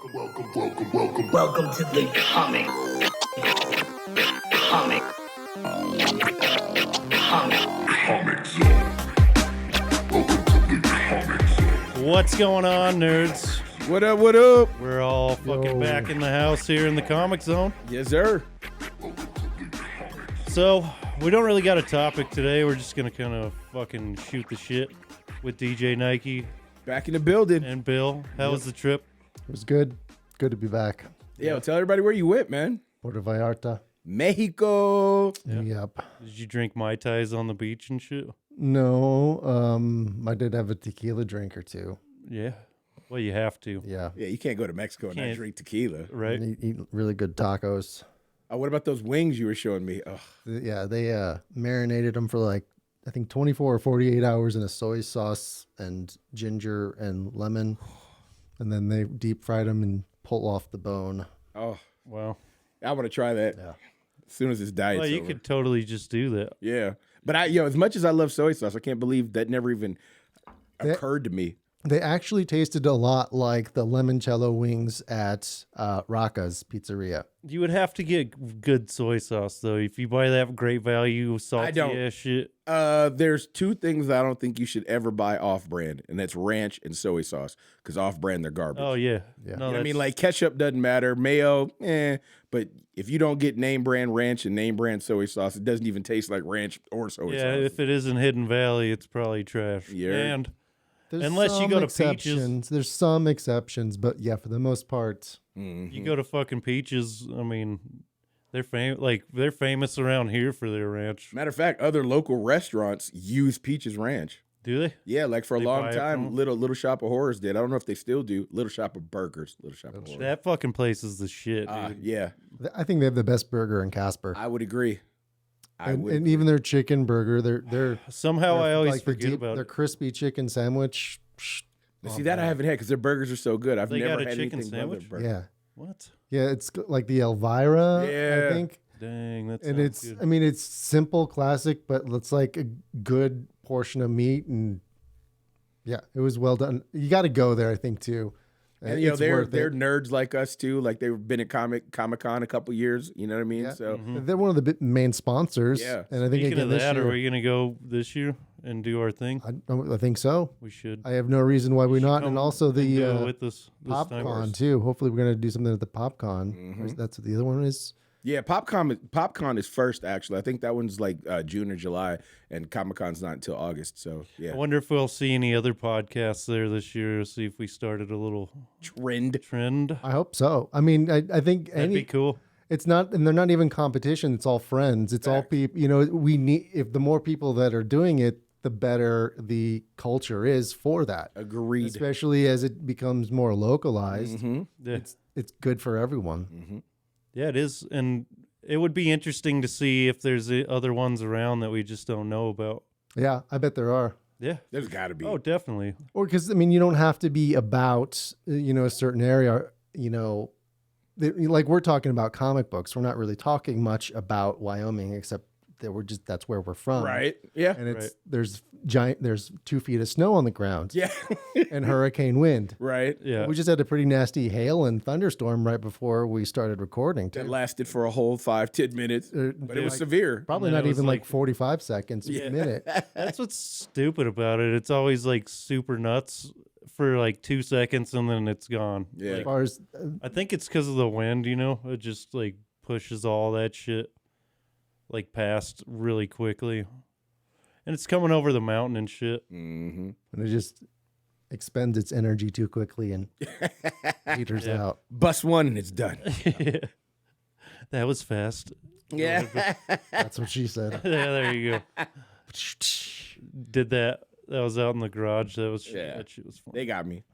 Welcome to the comic zone. Welcome to the comic zone. What's going on, nerds? What up, what up? We're all fucking back in the house here in the comic zone. Yes, sir. So, we don't really got a topic today. We're just gonna kind of fucking shoot the shit with DJ Nyke Back in the building. and Bill. How was the trip? It was good. Good to be back. Yeah, tell everybody where you went, man. Puerto Vallarta. Mexico. Yeah. Yep. Did you drink Mai Tais on the beach and shit? No, I did have a tequila drink or two. Yeah. Well, you have to, Yeah. Yeah, you can't go to Mexico and not Can't. drink tequila. right? And eat really good tacos. Oh, what about those wings you were showing me? Oh, Yeah, they marinated them for like, I think 24 or 48 hours in a soy sauce and ginger and lemon. And then they deep fried them and pull off the bone. Wow. I want to try that. Yeah. As soon as this diet's Well, you over. could totally just do that. Yeah. But as much as I love soy sauce, I can't believe that never even occurred to me. They actually tasted a lot like the limoncello wings at Rocca's Pizzeria. You would have to get good soy sauce, though. If you buy that great value, salty don't. ass shit. There's two things I don't think you should ever buy off-brand, and that's ranch and soy sauce, because off-brand, they're garbage. Oh, yeah. Yeah. You know what I mean? Like ketchup doesn't matter, mayo, but if you don't get name brand ranch and name brand soy sauce, it doesn't even taste like ranch or soy yeah, sauce. if it isn't Hidden Valley, it's probably trash. Yeah. And There's unless you some go to Peaches, exceptions. There's some exceptions, but yeah, for the most part, you go to fucking Peaches. I mean, they're famous around here for their ranch. Matter of fact, other local restaurants use Peaches Ranch. Do they? Yeah, like for a They long buy it from time, 'em? Little Shop of Horrors did. I don't know if they still do. Little Shop of Burgers, Little Shop of Horrors. That fucking place is the shit, dude. Yeah, I think they have the best burger in Casper. I would agree. And even their chicken burger, they're Somehow I always like the forget about their it. crispy chicken sandwich. See, that I haven't had because their burgers are so good. I've They never got a had chicken anything but their sandwich? burger. Yeah, What? yeah, it's like the Elvira, Yeah. I think. Dang, that And sounds it's, good. I mean, it's simple, classic, but it's like a good portion of meat, and yeah, it was well done. You got to go there, I think, too. And It's they're worth it. nerds like us too. Like they've been at Comic-Con a couple years. You know what I mean? Yeah. So They're one of the main sponsors. Yeah. And I think Speaking again of this that, year, are we gonna go this year and do our thing? I think so. We should. I have no reason why we're not. Come And also and do it the with us this time. PopCon too. Hopefully, we're gonna do something at the PopCon. Mm-hmm. That's what the other one is. yeah, PopCon is first actually. I think that one's like June or July, and Comic-Con's not until August. So yeah, I wonder if we'll see any other podcasts there this year. See if we started a little trend. I hope so. I mean, I think That'd be cool. it's not, and they're not even competition. It's all friends. It's all people. You know, we need. If the more people that are doing it, the better the culture is for that. Agreed. Especially as it becomes more localized. Yeah. It's good for everyone. Yeah, it is, and it would be interesting to see if there's other ones around that we just don't know about. Yeah, I bet there are. Yeah. There's got to be. Oh, definitely. Or because I mean, you don't have to be about a certain area. Like we're talking about comic books. We're not really talking much about Wyoming, except that that's where we're from, Right. Yeah. And it's Right. there's 2 feet of snow on the ground, Yeah. and hurricane wind. Right. Yeah. We just had a pretty nasty hail and thunderstorm right before we started recording. That Too. lasted for a whole 5-10 minutes, but it was severe. Probably And then not it was even like like- 45 seconds, a minute. That's what's stupid about it. It's always like super nuts for like 2 seconds and then it's gone. Yeah. As far as I think it's because of the wind, it just like pushes all that shit like past really quickly. And it's coming over the mountain and shit. Mm-hmm. and it just expends its energy too quickly and peters out. Bust one and it's done. Yeah. That was fast. Yeah. That's what she said. Yeah, there you go. Did that. That was out in the garage. That shit was fun. They got me.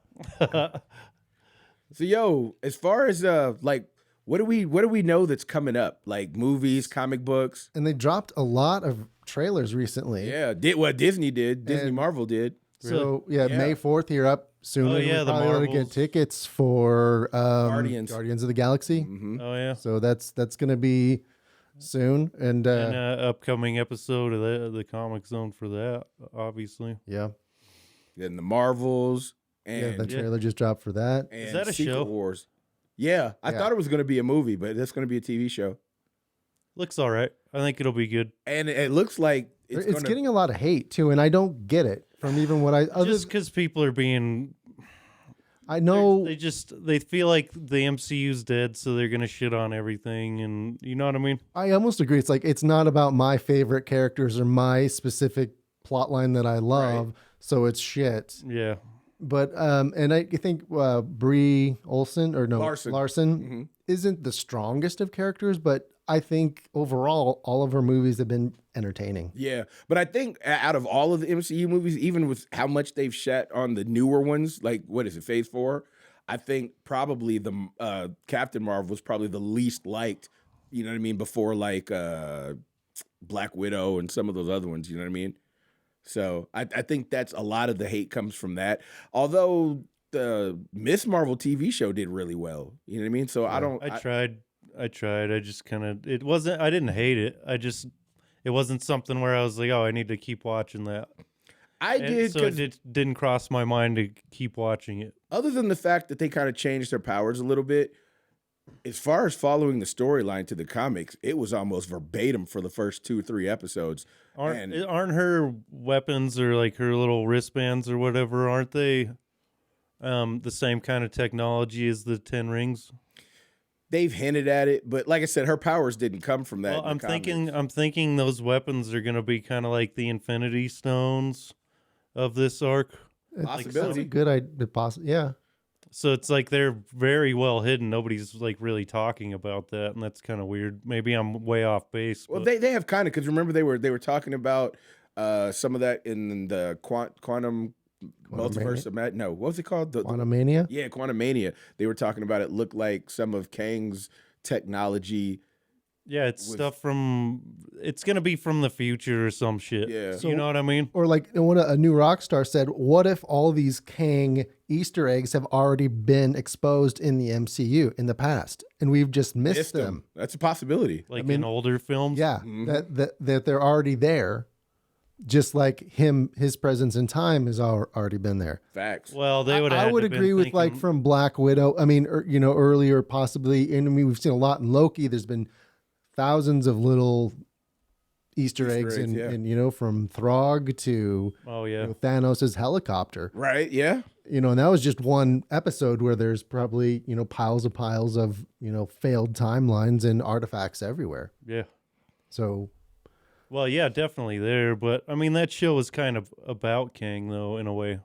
So as far as what do we know that's coming up? Like movies, comic books. And they dropped a lot of trailers recently. Yeah, Disney did. Disney And- Marvel did. So Yeah. May 4th here up soon. Oh, yeah, We're the probably going to Marvels. get tickets for Guardians. Guardians of the Galaxy. Mm-hmm. Oh, yeah. So that's going to be soon. And And upcoming episode of the Comic Zone for that, obviously. yeah, Then the Marvels yeah, and the trailer just dropped for that. and Is that a Secret show? Wars. Yeah, I Yeah. thought it was going to be a movie, but it's going to be a TV show. Looks all right. I think it'll be good. And it looks like It's, gonna, getting a lot of hate too, and I don't get it from even what Just because people are being, I know. they feel like the MCU's dead, so they're gonna shit on everything, and you know what I mean. I almost agree. It's like it's not about my favorite characters or my specific plot line that I love, so it's shit. Yeah. But and I think Brie Olsen Larson. Mm-hmm. isn't the strongest of characters, but I think overall all of her movies have been entertaining. Yeah, but I think out of all of the MCU movies, even with how much they've shat on the newer ones, like what is it, Phase 4, I think probably the Captain Marvel was probably the least liked. You know what I mean? Before like Black Widow and some of those other ones. You know what I mean? So I think that's a lot of the hate comes from that. Although the Miss Marvel TV show did really well. You know what I mean? So I tried. I just kind of, it wasn't, I didn't hate it. It wasn't something where I was like, oh, I need to keep watching that. I did. So it didn't cross my mind to keep watching it. Other than the fact that they kind of changed their powers a little bit, as far as following the storyline to the comics, it was almost verbatim for the first 2 or 3 episodes. Aren't her weapons or like her little wristbands or whatever, aren't they the same kind of technology as the 10 Rings? They've hinted at it, but like I said, her powers didn't come from that. Well, I'm thinking those weapons are gonna be kind of like the Infinity Stones of this arc. Possibility. Good idea. Yeah. So it's like they're very well hidden. Nobody's like really talking about that, and that's kind of weird. Maybe I'm way off base. Well, but they have kind of, because remember they were talking about some of that in the quantum multiverse of Matt. No, what was it called? Quantumania? Yeah, Quantumania. They were talking about it looked like some of Kang's technology. yeah, it's stuff from. It's gonna be from the future or some shit. Yeah. You know what I mean? Or like what a new rock star said, what if all these Kang Easter eggs have already been exposed in the MCU in the past and we've just missed them? That's a possibility. Like in older films. Yeah, that they're already there, just like his presence in time has already been there. Facts. Well, they would. I would agree with like from Black Widow. I mean, earlier possibly, and I mean we've seen a lot in Loki. There's been thousands of little Easter eggs, and from Throg to Thanos' helicopter. Right, yeah. And that was just one episode where there's probably, piles of, failed timelines and artifacts everywhere. Yeah. So. Well, yeah, definitely there. But I mean, that show was kind of about Kang, though, in a way.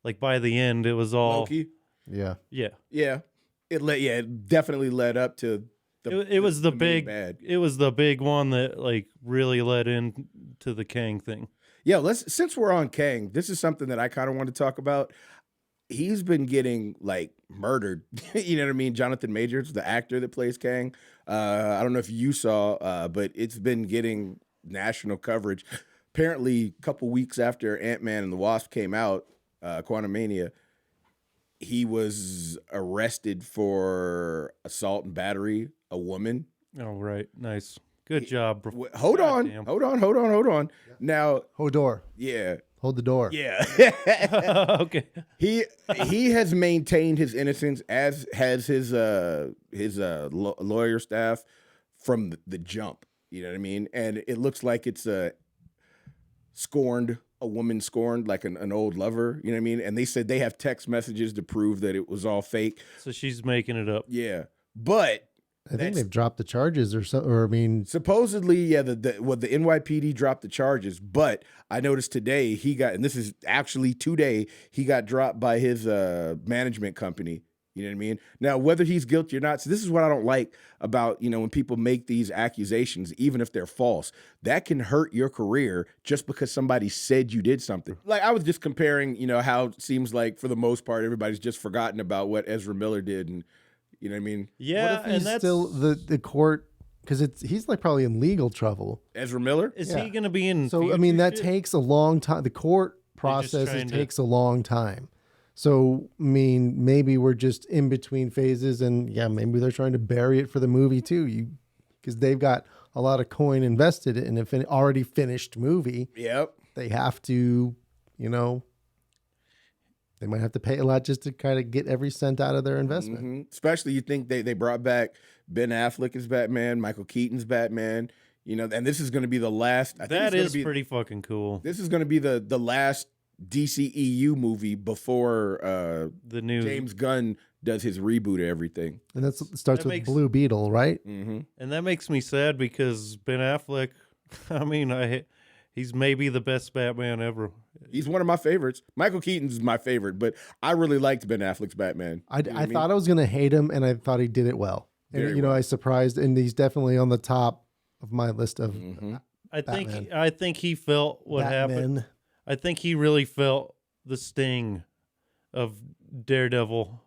Like by the end, it was all Loki. Yeah. Yeah. Yeah. It definitely led up to it was the big bad. It was the big one that like really led into the Kang thing. Yeah, since we're on Kang, this is something that I kind of want to talk about. He's been getting like murdered. You know what I mean? Jonathan Majors, the actor that plays Kang. I don't know if you saw, but it's been getting national coverage. Apparently, a couple weeks after Ant-Man and the Wasp came out, Quantumania, he was arrested for assault and battery a woman. Oh, right. Nice. Good job. Bro. Hold on. Yeah. Now, Hold the door. Yeah. Okay. He has maintained his innocence, as has his lawyer staff from the jump. You know what I mean? And it looks like it's a woman scorned, like an old lover. You know what I mean? And they said they have text messages to prove that it was all fake. So she's making it up. Yeah, but I think they've dropped the charges supposedly, yeah, the NYPD dropped the charges, but I noticed today and this is actually today, he got dropped by his management company. You know what I mean? Now, whether he's guilty or not, so this is what I don't like about, when people make these accusations, even if they're false, that can hurt your career just because somebody said you did something. Like I was just comparing, how it seems like for the most part, everybody's just forgotten about what Ezra Miller did, and you know what I mean? Yeah, what if he's still the court, because he's like probably in legal trouble. Ezra Miller? Is he going to be in? So I mean, that takes a long time. The court process takes a long time. So I mean, maybe we're just in between phases, and yeah, maybe they're trying to bury it for the movie too. Because they've got a lot of coin invested in an already finished movie. Yep. They have to, they they might have to pay a lot just to kind of get every cent out of their investment. Especially you think they brought back Ben Affleck as Batman, Michael Keaton's Batman, you know, and this is going to be the last. I think That it's gonna is be, pretty fucking cool. This is going to be the last DCEU movie before The new James Gunn does his reboot of everything. And that starts That with makes- Blue Beetle, right? And that makes me sad because Ben Affleck, I mean, he's maybe the best Batman ever. He's one of my favorites. Michael Keaton's my favorite, but I really liked Ben Affleck's Batman. I thought I was going to hate him, and I thought he did it well. And, Very you know, well. I surprised, and he's definitely on the top of my list of Batman. I think he felt what happened. Batman. I think he really felt the sting of Daredevil,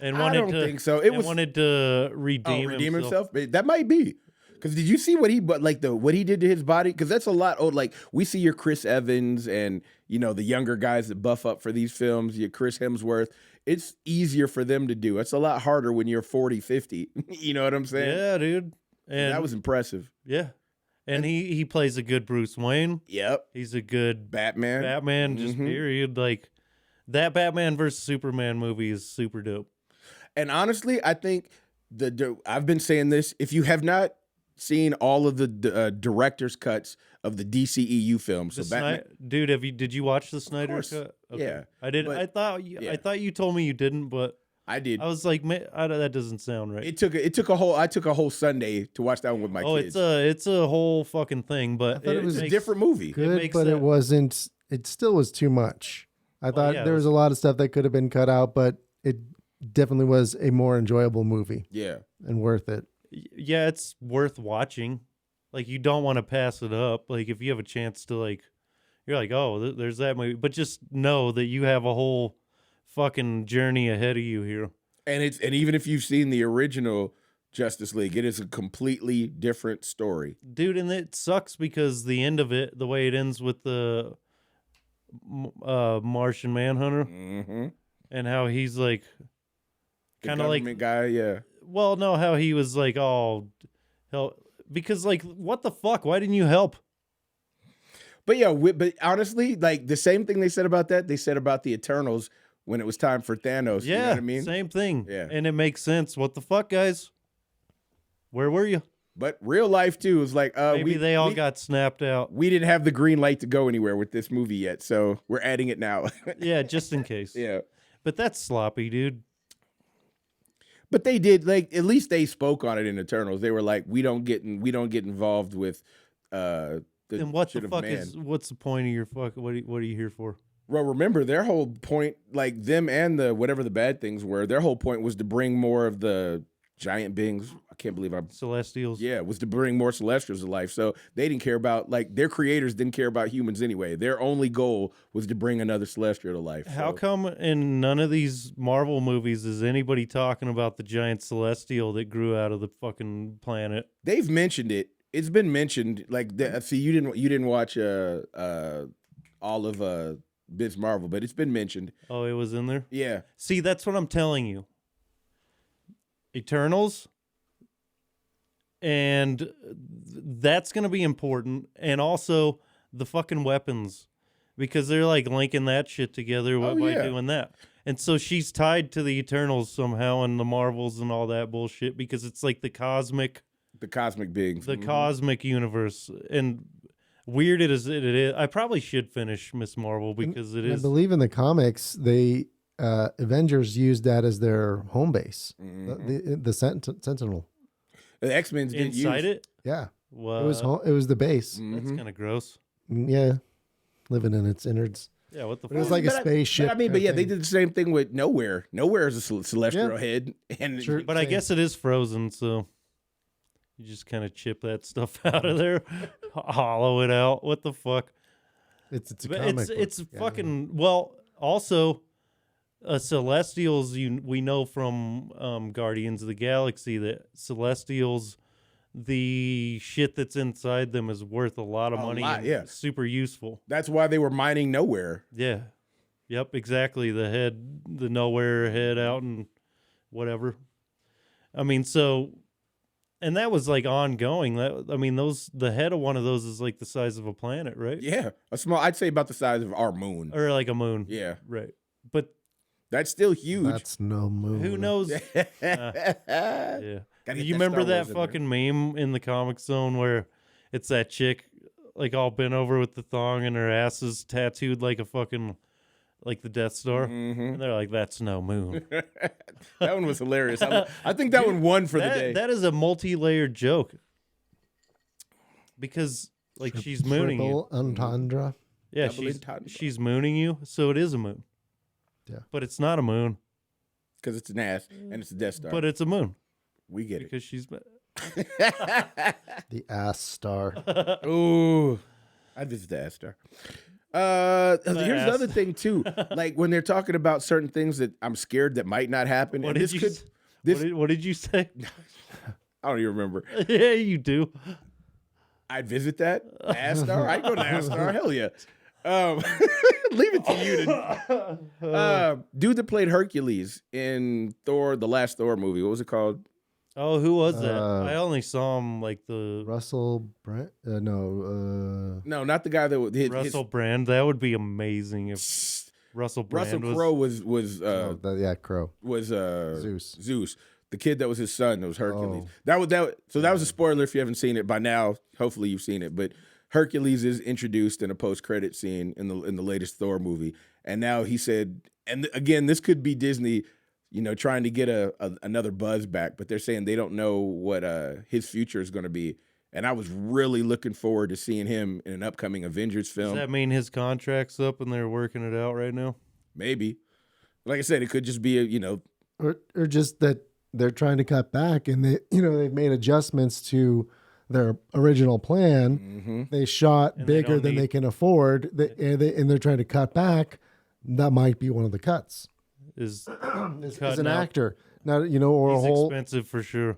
and I wanted don't to. think so. It was wanted to redeem, redeem himself. That might be. Because did you see what he did to his body? Because that's a lot. Oh, like we see your Chris Evans and you know the younger guys that buff up for these films. Your Chris Hemsworth. It's easier for them to do. It's a lot harder when you're 40, 50. You know what I'm saying? Yeah, dude. And That was impressive. yeah, and he plays a good Bruce Wayne. Yep. He's a good Batman. Batman. Just period. Like that Batman versus Superman movie is super dope. And honestly, I think I've been saying this. If you have not seen all of the director's cuts of the DCEU films, so Batman. Dude, did you watch the Snyder course. cut? Yeah, I did. but- I thought you told me you didn't, but I did. I was like, man, that doesn't sound right. I took a whole Sunday to watch that one with my kids. it's a whole fucking thing, but thought it was It's a makes- different movie. Good, makes but that- it wasn't. It still was too much. I thought yeah, it there was was- a lot of stuff that could have been cut out, but it definitely was a more enjoyable movie Yeah. and worth it. Yeah, it's worth watching. Like you don't want to pass it up. Like if you have a chance to like, you're like, oh, there's that movie, but just know that you have a whole fucking journey ahead of you here. And even if you've seen the original Justice League, it is a completely different story. Dude, and it sucks because the end of it, the way it ends with the Martian Manhunter, Mm-hmm. and how he's like, kind of like, guy, yeah. well, no, how he was like, oh, help, because like, what the fuck? Why didn't you help? But yeah, but honestly, like the same thing they said about that, they said about the Eternals when it was time for Thanos. Yeah, You know what I mean? same thing. Yeah. And it makes sense. What the fuck, guys? Where were you? But real life too is like Maybe they all got snapped out. we didn't have the green light to go anywhere with this movie yet, so we're adding it now. Yeah, just in case. Yeah. But that's sloppy, dude. But they did, like, at least they spoke on it in Eternals. They were like, we don't get involved with the And what shit the of fuck man. what's the point of your fuck? What are you here for? Well, remember their whole point, like them and the whatever the bad things were, their whole point was to bring more of the giant beings. I can't believe Celestials. was to bring more Celestials to life. So they didn't care about, like, their creators didn't care about humans anyway. Their only goal was to bring another Celestial to life. How So- come in none of these Marvel movies is anybody talking about the giant celestial that grew out of the fucking planet? They've mentioned it. It's been mentioned. Like, see, you didn't watch all of Biz Marvel, but it's been mentioned. Oh, it was in there? Yeah, See, that's what I'm telling you. Eternals, and that's going to be important. And also the fucking weapons, because they're like linking that shit together by yeah. doing that. And so she's tied to the Eternals somehow and the Marvels and all that bullshit because it's like the cosmic beings. Mhm. cosmic universe. And weird it is. I probably should finish Miss Marvel because it I is. believe in the comics, they Avengers used that as their home base. The Sentinel. The X-Men's didn't inside use. it. Yeah, Well, it was the base. that's kind of gross. Yeah, living in its innards. Yeah, what the But it was fuck? like a spaceship. But I mean, but yeah, they kinda did the same thing with Nowhere. Nowhere is a celestial Yeah. head, and Sure. But I Same. guess it is frozen, so you just kind of chip that stuff out of there, hollow it out. What the fuck? It's a But comic it's book. Yeah. fucking well. Also, Celestials. We know from Guardians of the Galaxy that Celestials, the shit that's inside them is worth a lot of money. lot, and yeah. super useful. that's why they were mining Nowhere. Yeah. Yep, exactly. The nowhere head out and whatever. I mean, so, and that was like ongoing. The head of one of those is like the size of a planet, right? Yeah, a small. I'd say about the size of our moon. Or like a moon. Yeah, Right. but That's still huge. That's no moon. who knows? Yeah. Gotta You get remember Star that Wars in there. fucking meme in the Comic Zone where it's that chick like all bent over with the thong and her ass is tattooed like a fucking like the Death Star, and they're like, "That's no moon." That one was hilarious. I think that one won for the day. That is a multi-layered joke because like she's mooning you. Triple entendre. Yeah, Double entendre. she's mooning you, so it is a moon. Yeah. But it's not a moon, Because it's an ass and it's a Death Star. but it's a moon we get it. because she's. The ass star. Ooh, I visit the ass Star. Here's the ass. other thing too. Like when they're talking about certain things that I'm scared that might not happen. What and did this you? could. This What did you say? I don't even remember. Yeah, you do. I'd visit that ass Star. I'd go to ass Star. Hell yeah. Leave it to you to. Dude that played Hercules in Thor, the last Thor movie. What was it called? Oh, who was that? I only saw him like the Russell Brand? No. No, not the guy that was Russell Brand. That would be amazing if Russell Brand Russell Crowe was Crow. Zeus, the kid that was his son. That was Hercules. Oh. That was a spoiler if you haven't seen it by now. Hopefully you've seen it, but Hercules is introduced in a post-credit scene in the latest Thor movie, and now he said, and again, this could be Disney, trying to get another buzz back, but they're saying they don't know what his future is going to be, and I was really looking forward to seeing him in an upcoming Avengers film. Does that mean his contract's up and they're working it out right now? Maybe, like I said, it could just be Or just that they're trying to cut back, and they've made adjustments to their original plan. Mm-hmm. They shot And they bigger don't than need- they can afford, and they're trying to cut back. That might be one of the cuts. Is As cutting an out. actor, not or He's a whole. expensive for sure.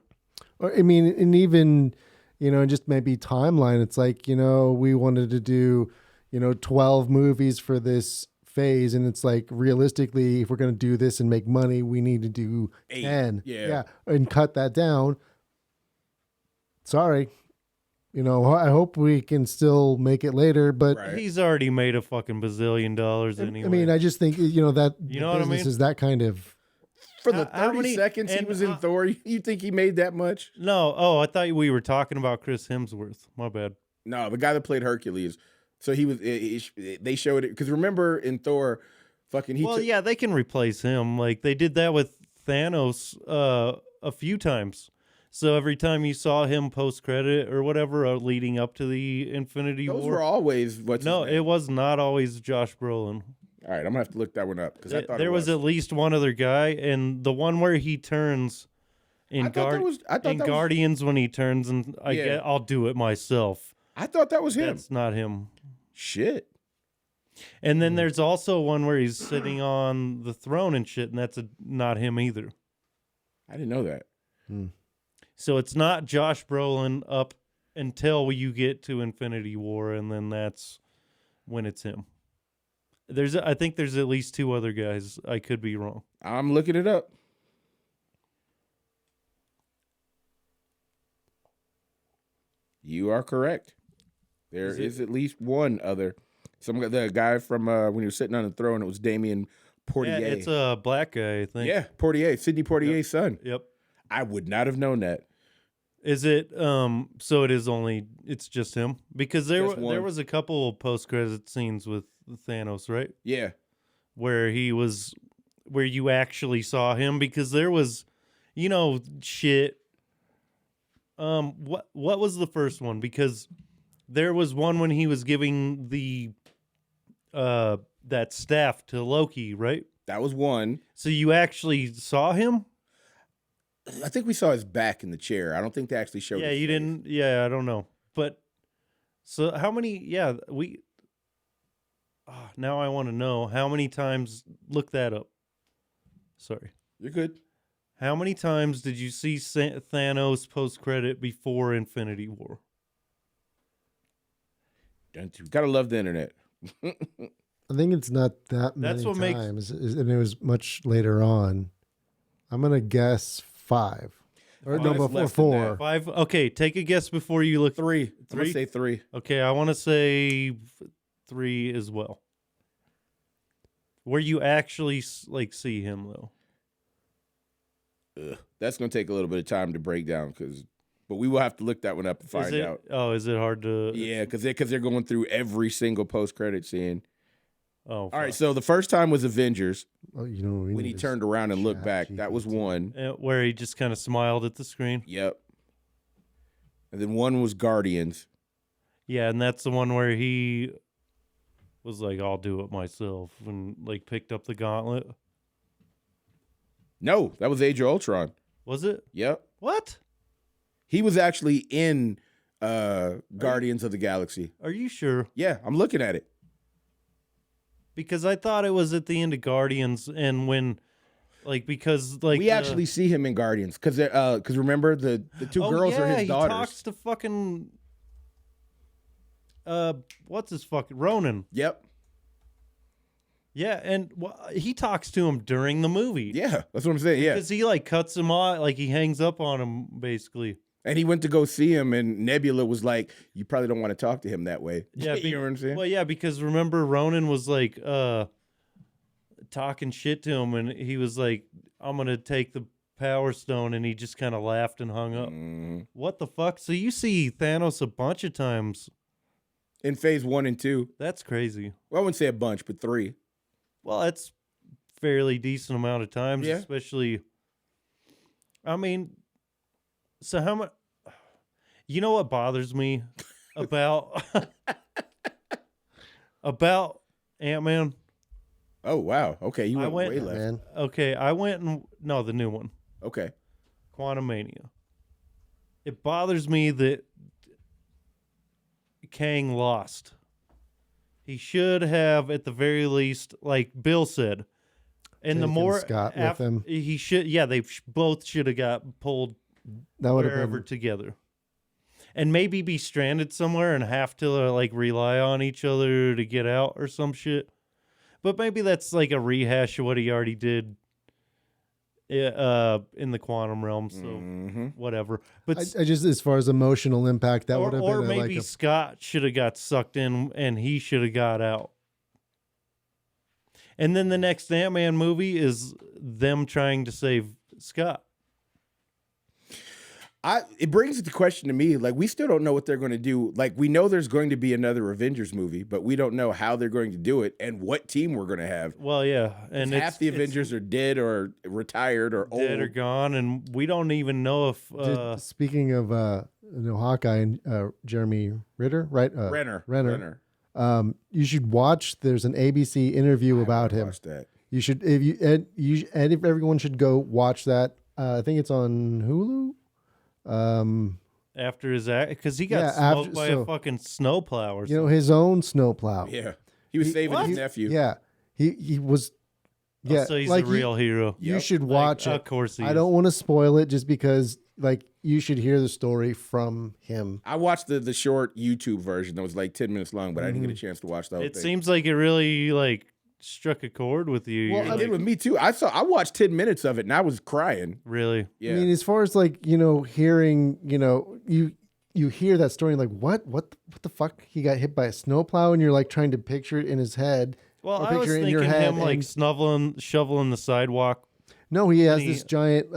Or, I mean, and even just maybe timeline. It's like we wanted to do 12 movies for this phase, and it's like realistically, if we're going to do this and make money, we need to do 8. 10. Yeah. And cut that down. Sorry, I hope we can still make it later, but. Right. He's already made a fucking bazillion dollars anyway. I mean, I just think that You know what I business mean? is that kind of. For the How 30 many- seconds he and, was in Thor, you think he made that much? no. Oh, I thought we were talking about Chris Hemsworth. My bad. No, the guy that played Hercules. So he was. They showed it because remember in Thor, fucking Well, yeah, they can replace him. Like they did that with Thanos a few times. So every time you saw him post credit or whatever leading up to the Infinity those War, were always what's no, his name? it was not always Josh Brolin. All right, I'm gonna have to look that one up because I thought There it was at least one other guy, and the one where he turns in I thought that was Guardians when he turns, and I'll do it myself. I thought that was him. That's not him. Shit. And then there's also one where he's sitting on the throne and shit, and that's not him either. I didn't know that. So it's not Josh Brolin up until you get to Infinity War, and then that's when it's him. I think there's at least two other guys. I could be wrong. I'm looking it up. You are correct. There is at least one other. The guy from when he was sitting on the throne, it was Damien Portier. Yeah, it's a black guy, I think. Yeah, Portier, Sidney Portier's son. Yep. I would not have known that. Is it so it's just him? Because there Just one. was a couple post credit scenes with Thanos, right? Yeah. Where you actually saw him, because there was shit. What was the first one? Because there was one when he was giving the that staff to Loki, right? That was one. So you actually saw him? I think we saw his back in the chair. I don't think they actually showed. Yeah, his you face. didn't. Yeah, I don't know. But so how many? Yeah, now I want to know how many times. Look that up. Sorry. You're good. How many times did you see Thanos post credit before Infinity War? You gotta love the internet. I think it's not that That's many what makes- times, and it was much later on. I'm gonna guess 5, or Oh, no, it's before less than 4. 5. Okay, take a guess before you look. 3. I'm gonna 3? say 3. Okay, I want to say 3 as well. where you actually like see him though. That's gonna take a little bit of time to break down, but we will have to look that one up and find out. Oh, is it hard to? Yeah, because they're going through every single post-credit scene. Oh, all right. So the first time was Avengers. Oh, you know, when he turned around and looked back, that was one. Where he just kind of smiled at the screen. Yep. And then one was Guardians. Yeah, and that's the one where he was like, "I'll do it myself," and like picked up the gauntlet. No, that was Age of Ultron. Was it? Yep. What? He was actually in Guardians of the Galaxy. Are you sure? Yeah, I'm looking at it. Because I thought it was at the end of Guardians, and when, like, because like we actually see him in Guardians, because remember the two girls are his daughters. He talks to fucking what's his fucking Ronan? Yep. Yeah, and he talks to him during the movie. Yeah, that's what I'm saying. Yeah, because he like cuts him off, like he hangs up on him basically. And he went to go see him, and Nebula was like, "You probably don't want to talk to him that way." Yeah, you know what I'm saying? Well, yeah, because remember Ronan was like talking shit to him, and he was like, "I'm gonna take the Power Stone," and he just kind of laughed and hung up. What the fuck? So you see Thanos a bunch of times in Phase 1 and 2. That's crazy. Well, I wouldn't say a bunch, but 3. Well, that's fairly decent amount of times, Yeah. especially. I mean, so how much? You know what bothers me about about Ant-Man? Oh wow! Okay, you went way left. Man. Okay, I went and no, the new one, Okay. Quantumania. It bothers me that Kang lost. He should have, at the very least, like Bill said, and the Taken more Scott with him. he should, yeah, they both should have got pulled That would have wherever been together, and maybe be stranded somewhere and have to like rely on each other to get out or some shit. But maybe that's like a rehash of what he already did in the quantum realm. So whatever. But I just, as far as emotional impact, that would have or been maybe Scott should have got sucked in and he should have got out. And then the next Ant-Man movie is them trying to save Scott. It brings the question to me, like, we still don't know what they're going to do. Like, we know there's going to be another Avengers movie, but we don't know how they're going to do it and what team we're going to have. Well, yeah, and half the Avengers are dead or retired or old. Dead or gone, and we don't even know if. Speaking of Hawkeye and Jeremy Ritter, right? Renner. You should watch. There's an ABC interview about him. Watch that. You should. If everyone should go watch that. I think it's on Hulu. After his act, because he got smoked by a fucking snowplow or something. His own snowplow. Yeah, he was saving his nephew. Yeah, he was. Yeah, so he's a real hero. You should watch it. Of course, he I don't want to spoil it, just because you should hear the story from him. I watched the short YouTube version that was like 10 minutes long, but I didn't get a chance to watch the whole It thing. seems like it really struck a chord with you. Well, it did with me too. I watched 10 minutes of it and I was crying. Really? Yeah. I mean, as far as hearing, you hear that story and what the fuck? He got hit by a snowplow, and you're like trying to picture it in his head. Well, or I was picture it in thinking your head him like shoveling the sidewalk. No, he has this giant,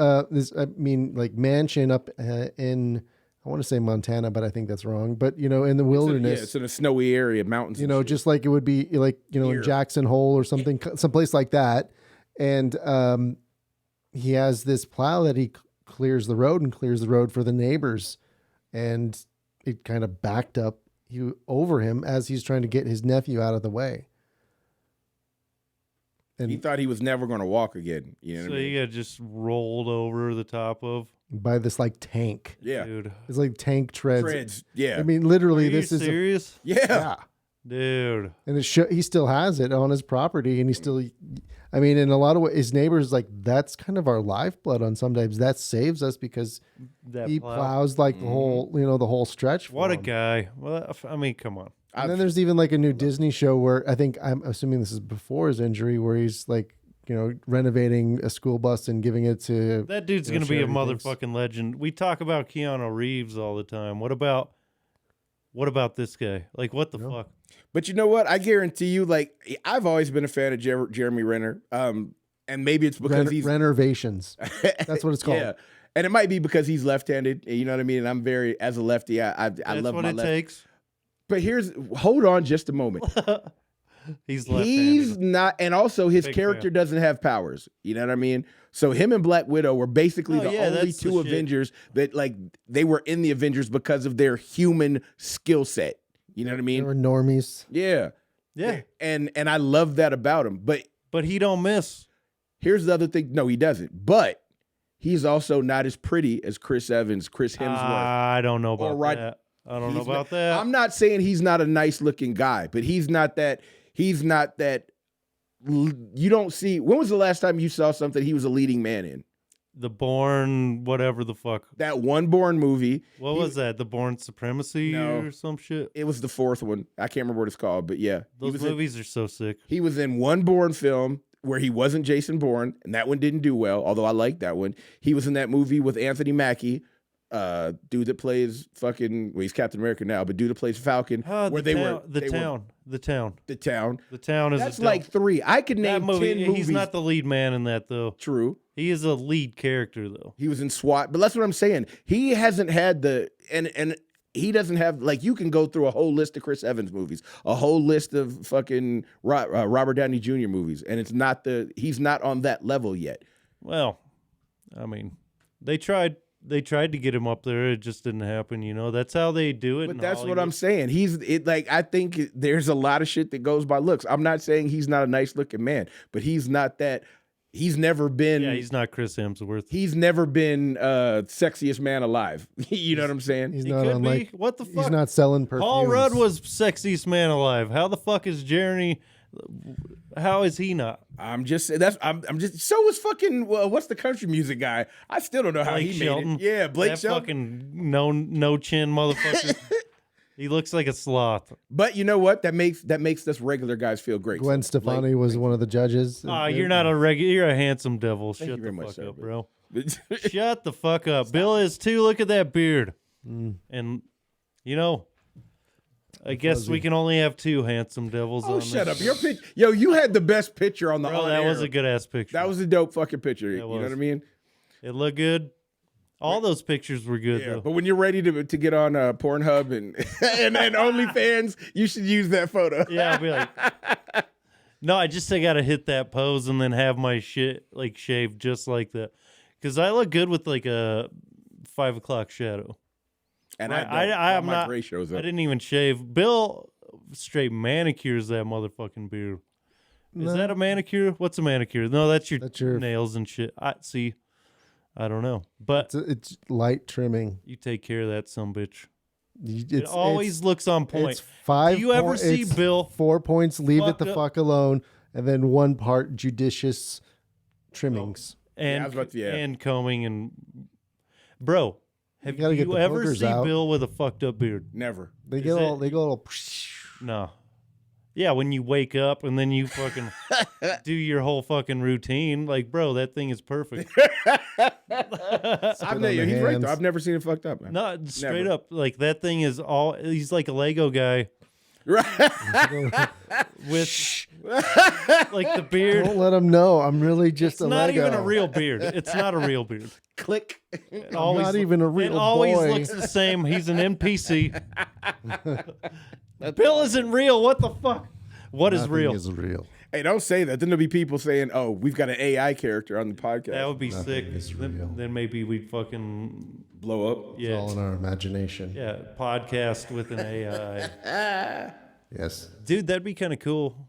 mansion up in, I want to say Montana, but I think that's wrong. But in the wilderness, It's in a snowy area, mountains. Just like it would be in Jackson Hole or something, someplace like that. And he has this plow that he clears the road for the neighbors, and it kind of backed up over him as he's trying to get his nephew out of the way. And he thought he was never going to walk again. You know what I mean? he got just rolled over the top of. by this tank. Yeah. Dude. It's like tank treads. Yeah. I mean, literally, Are you this is serious? Yeah. Dude. And he still has it on his property, and he still, in a lot of ways, his neighbors that's kind of our lifeblood on sometimes. That saves us because he plows the whole, the whole stretch. What a him. guy. Well, come on. And then there's even a new Disney show where I'm assuming this is before his injury, where he's renovating a school bus and giving it to. That dude's going to be a charity things. motherfucking legend. We talk about Keanu Reeves all the time. What about this guy? What the fuck? But you know what? I guarantee you, like, I've always been a fan of Jeremy Renner. And maybe it's because he's Renovations. That's what it's called. Yeah. And it might be because he's left-handed. You know what I mean? And I'm very, as a lefty, I love what my it left. takes. But hold on just a moment. He's left-handed. He's not, and also his Big character fan. doesn't have powers. You know what I mean? So him and Black Widow were basically Oh, the yeah, only that's the two shit. Avengers that, like, they were in the Avengers because of their human skill set. You know what I They mean? were normies. Yeah. Yeah, And I love that about him. But he don't miss. here's the other thing. No, he doesn't. But he's also not as pretty as Chris Evans, Chris Hemsworth. I don't know about Rod- that. I don't know He's about not- that. I'm not saying he's not a nice looking guy, but he's not that. You don't see. When was the last time you saw something he was a leading man in? The Bourne, whatever the fuck. That one Bourne movie. What was that? The Bourne Supremacy No. or some shit? It was the fourth one. I can't remember what it's called, but yeah. Those movies are so sick. He was in one Bourne film where he wasn't Jason Bourne, and that one didn't do well, although I liked that one. He was in that movie with Anthony Mackie, dude that plays fucking, well, he's Captain America now, but dude that plays Falcon. The town. The town is That's a like 3. I could that name movie. 10 movies. He's not the lead man in that though. True. He is a lead character though. He was in SWAT, but that's what I'm saying. He hasn't had and he doesn't have, like, you can go through a whole list of Chris Evans movies, a whole list of fucking Robert Downey Jr. movies, and he's not on that level yet. Well, I mean, they tried to get him up there. It just didn't happen. You know, that's how they do it. But in that's what Hollywood. I'm saying. I think there's a lot of shit that goes by looks. I'm not saying he's not a nice looking man, but he's not that. He's never been. Yeah, he's not Chris Hemsworth. He's never been sexiest man alive. You know what I'm saying? He's He not could unlike. be. What the fuck? He's not selling perfumes. Paul Rudd was sexiest man alive. How the fuck is Jeremy? How is he not? I'm just. So was fucking. What's the country music guy? I still don't know how Blake he Shelton. made it. Yeah, Blake That Shelton. fucking no chin motherfucker. He looks like a sloth. But you know what? That makes us regular guys feel great. Gwen Stefani was one of the judges. You're not a regular. You're a handsome devil. Thank Shut you the very much, fuck sir, up, bro. but- Shut the fuck up. Bill is too. Look at that beard. And you know, I guess we can only have 2 handsome devils. Oh, on shut this up! Your pitch, yo, you had the best picture on the. Bro, on that air. was a good ass picture. That was a dope fucking picture. You know was. what I mean? It looked good. All those pictures were good Yeah. though. But when you're ready to get on Pornhub and and OnlyFans, you should use that photo. Yeah, I'll be like, no, I gotta hit that pose and then have my shit like shaved just like that, because I look good with like a 5 o'clock shadow. And I'm my not. gray shows up. I didn't even shave. Bill straight manicures that motherfucking beard. Is that a manicure? What's a manicure? No, that's your nails and shit. I don't know, but It's light trimming. you take care of that sumbitch. It It's always looks on point. It's 5. Do you ever see it's Bill 4 points? Leave fuck it the up? fuck alone, and then 1 part judicious trimmings. and I was about to- yeah. and combing and bro, have gotta get you the ever boogers seen out. Bill with a fucked up beard? Never. They Is get all. it- They go all. No. Yeah, when you wake up and then you fucking do your whole fucking routine, like, bro, that thing is perfect. He's on the right hands. though. I've never seen it fucked up, man. No, straight Never. up, like that thing is all. He's like a Lego guy Right. with like the beard. Don't let them know. I'm really just It's a not Lego. even a real beard. It's not a real beard. Click. It I'm not even a real It always boy. looks the same. He's an NPC. Bill isn't real. What the fuck? What is Nothing real? is real. Hey, don't say that. Then there'll be people saying, "Oh, we've got an AI character on the podcast." That would be Nothing sick. is real. Then maybe we'd fucking blow up. It's all yeah in our imagination. yeah podcast with an AI. Yes. Dude, that'd be kind of cool.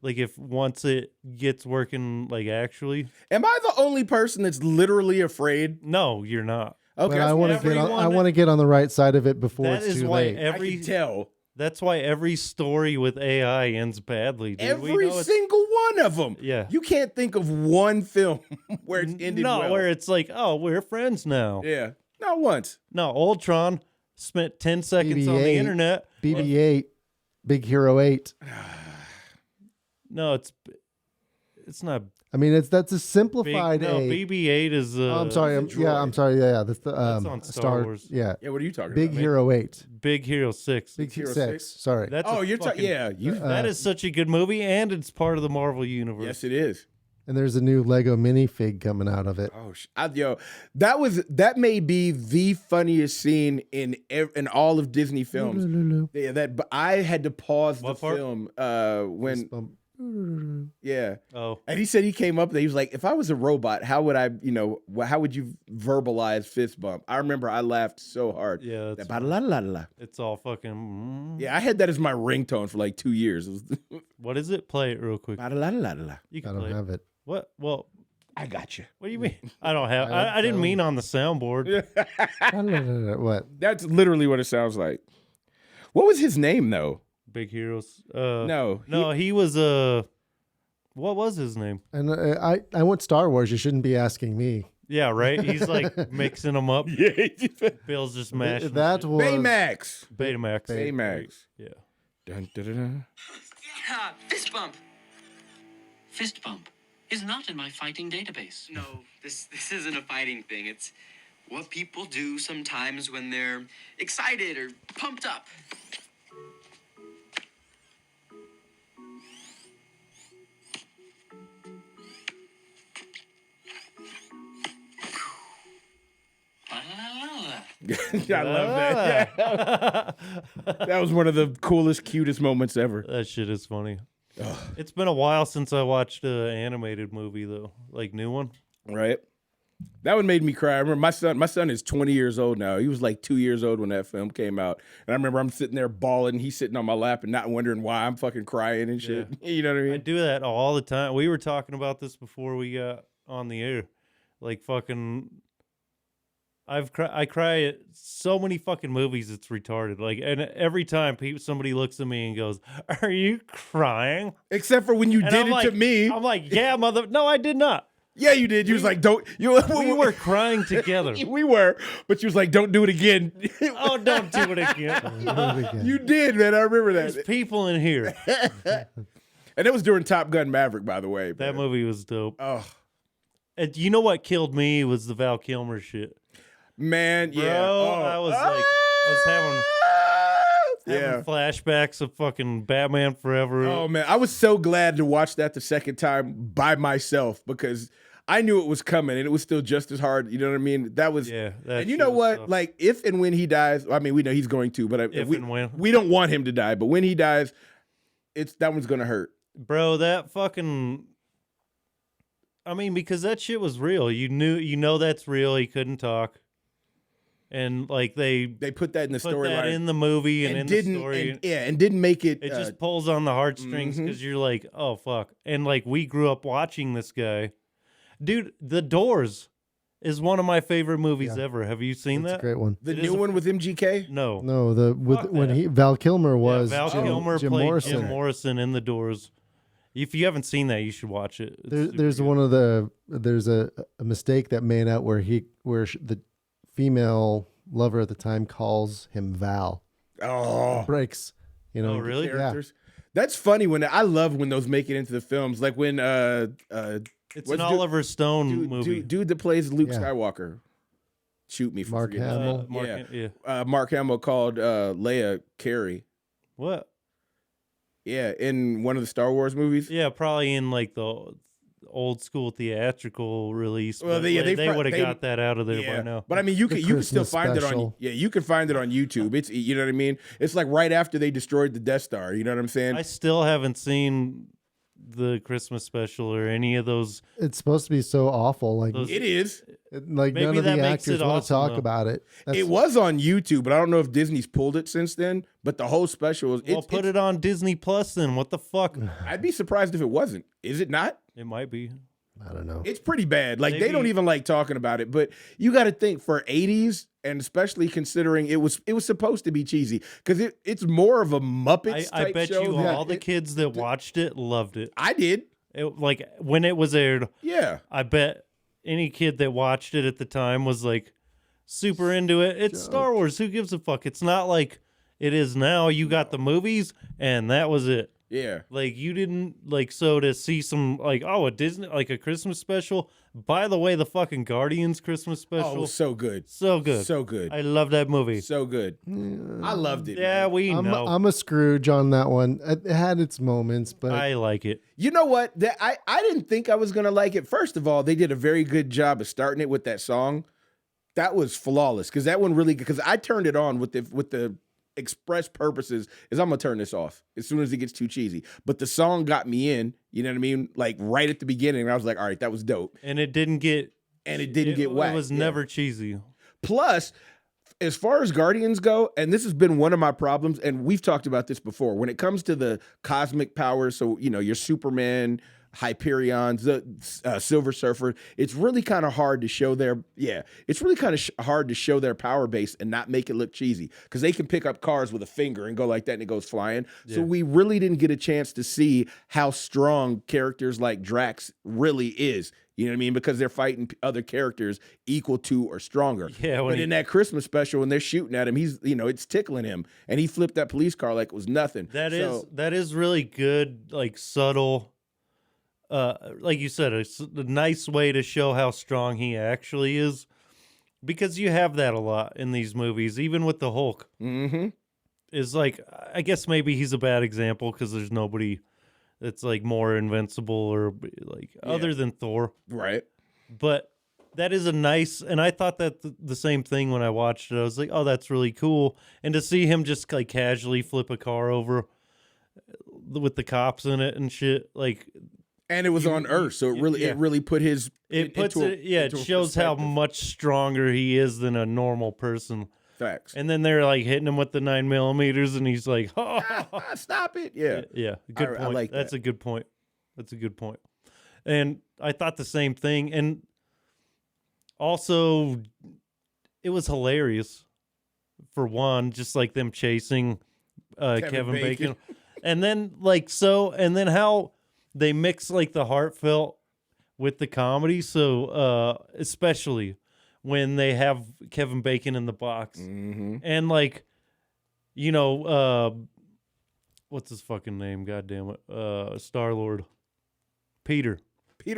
Like if once it gets working, like actually. Am I the only person that's literally afraid? No, you're not. Okay, But I want to get on. I want to get on the right side of it before That it's is too why late. I can tell. That's why every story with AI ends badly. Dude. We Every know it's- single one of them. Yeah. You can't think of one film where it's ended no, well. where it's like, oh, we're friends now. Yeah. Not once. No, Ultron spent 10 seconds on the BB-8. internet. BB-8, Big Hero 8. No, It's not I mean, that's a big. simplified No, A. BB-8 is. Oh, I'm sorry. It's a Yeah, I'm droid. sorry. Yeah, that's the That's on Star Wars. Yeah, Yeah, what are you talking Big about? Hero 8. Big Hero 6. Big Hero 6. 6? Sorry. That's Oh, a you're talking. fucking- Yeah, you. That is such a good movie, and it's part of the Marvel universe. Yes, it is. And there's a new Lego minifig coming out of it. Oh, yo, that may be the funniest scene in all of Disney films. Yeah, but I had to pause What the part? film when. Yeah. Oh, And he said he came up there. He was like, if I was a robot, how would I, how would you verbalize fist bump? I remember I laughed so hard. yeah. That ba-la-la-la-la. It's all fucking. Yeah, I had that as my ringtone for like 2 years. It was What is it? Play it real quick. ba-la-la-la-la. You I can don't play it. have it. What? Well, I got you. what do you mean? I don't have. I I didn't don't. mean on the soundboard. What? That's literally what it sounds like. What was his name though? Big Heroes. No. No, he was what was his name? And I went Star Wars. You shouldn't be asking me. Yeah, right. He's like mixing them up. Yeah. Bill's just mashing. That was Baymax. Betamax. Baymax. Yeah. Dun, dun, dun, dun. Yeah, fist bump. Fist bump is not in my fighting database. No, this isn't a fighting thing. It's what people do sometimes when they're excited or pumped up. I love that. Yeah. That was one of the coolest, cutest moments ever. That shit is funny. It's been a while since I watched an animated movie though, like new one. Right? That one made me cry. I remember my son is 20 years old now. He was like 2 years old when that film came out. And I remember I'm sitting there bawling. He's sitting on my lap and not wondering why I'm fucking crying and shit. You know what I I mean? do that all the time. We were talking about this before we got on the air. Like fucking I cry at so many fucking movies it's retarded. Like, and every time somebody looks at me and goes, "Are you crying?" Except for when you And did I'm it like, to me. I'm like, "Yeah, mother." No, I did not. Yeah, you did. You was like, don't. We were crying together. We were, but you was like, don't do it again. Oh, don't do it again. You did, man. I remember There's that. people in here. And it was during Top Gun Maverick, by the way. That man. movie was dope. Oh, And you know what killed me was the Val Kilmer shit. man. Bro, Yeah. Oh. I was having Yeah. flashbacks of fucking Batman Forever. Oh man, I was so glad to watch that the second time by myself because I knew it was coming and it was still just as hard. You know what I mean? That was Yeah, that And you shit know was what? tough. Like if and when he dies, I mean we know he's going to, but If we, and when. we don't want him to die. But when he dies, that one's gonna hurt. Bro, that fucking. I mean, because that shit was real. You know that's real. He couldn't talk, and like they They put that in the put that storyline in the movie and in the didn't story. and didn't make it. It just pulls on the heartstrings mhm. because you're like, oh fuck, and like we grew up watching this guy, dude. The Doors is one of my favorite movies Yeah. ever. Have you seen That's a that? great one. the it new is a- one with MGK. No. No, when that. Val Kilmer was yeah, Val Jim, Kilmer Jim played Morrison. Jim Morrison in The Doors. If you haven't seen that, you should watch it. It's super There's good. one of there's a mistake that made out where the female lover at the time calls him Val. Oh, Breaks, you know. Oh, really? Yeah. characters. That's funny when I love when those make it into the films. Like when It's what's an Oliver Stone movie. dude that plays Luke Yeah. Skywalker. Shoot me for Mark forgetting his Hamill. name. Mark, yeah. Mark Hamill called Leia Carrie. What? Yeah, in one of the Star Wars movies. Yeah, probably in like the old school theatrical release. Well, but they would have they- got that out of there Yeah, by now. but I mean, you can still Christmas find it on. special. Yeah, you can find it on YouTube. It's you know what I mean. It's like right after they destroyed the Death Star. You know what I'm saying? I still haven't seen the Christmas special or any of those. It's supposed to be so awful. Like Those- It is. like Maybe none of that the makes actors it want to awesome, talk though. about it. It was on YouTube, but I don't know if Disney's pulled it since then. But the whole special is. Well, put it on Disney Plus then. What the fuck? I'd be surprised if it wasn't. Is it not? It might be. I don't know. It's pretty bad. Like they Maybe- don't even like talking about it. But you got to think for '80s, and especially considering it was supposed to be cheesy because it's more of a Muppets I type bet show. you Yeah, all the kids that watched it loved it. I did. Like when it was aired, Yeah. I bet any kid that watched it at the time was like super into it. It's Star Wars. Who gives a fuck? It's not like it is now. You got the movies, and that was it. Yeah. Like you didn't like so to see some like a Disney like a Christmas special. By the way, the fucking Guardians Christmas Oh, it special, was so good. so good, So good. I love that movie. So good. I loved it. Yeah, man. we know. I'm a Scrooge on that one. It had its moments, but I like it. You know what? I didn't think I was gonna like it. First of all, they did a very good job of starting it with that song. That was flawless because that one really because I turned it on with the express purposes is I'm gonna turn this off as soon as it gets too cheesy. But the song got me in. You know what I mean? Like right at the beginning, I was like, all right, that was dope. And it didn't get whacked. It was never cheesy. Plus, as far as Guardians go, and this has been one of my problems, and we've talked about this before, when it comes to the cosmic powers, so, you know, your Superman, Hyperions, the Silver Surfer, it's really kind of hard to show hard to show their power base and not make it look cheesy because they can pick up cars with a finger and go like that and it goes flying. Yeah. So we really didn't get a chance to see how strong characters like Drax really is. You know what I mean? Because they're fighting other characters equal to or stronger. Yeah. But in that Christmas special, when they're shooting at him, he's, you know, it's tickling him, and he flipped that police car like it was nothing. That is really good, like subtle. Like you said, it's a nice way to show how strong he actually is, because you have that a lot in these movies, even with the Hulk. Mm-hmm. Is like, I guess maybe he's a bad example because there's nobody that's like more invincible or like other than Thor. Right. But that is a nice, and I thought that the same thing when I watched it. I was like, oh, that's really cool. And to see him just like casually flip a car over with the cops in it and shit, like. And it was on Earth, so it really put his. It shows how much stronger he is than a normal person. Facts. And then they're like hitting him with the 9mm, and he's like, "Oh, stop it!" Yeah, yeah. Good point. I like That's that. a good point. That's a good point. And I thought the same thing. And also, it was hilarious. For one, just like them chasing Kevin Bacon, and then how they mix like the heartfelt with the comedy. So especially when they have Kevin Bacon in the box, and like, you know, what's his fucking name? God damn it, Star-Lord, Peter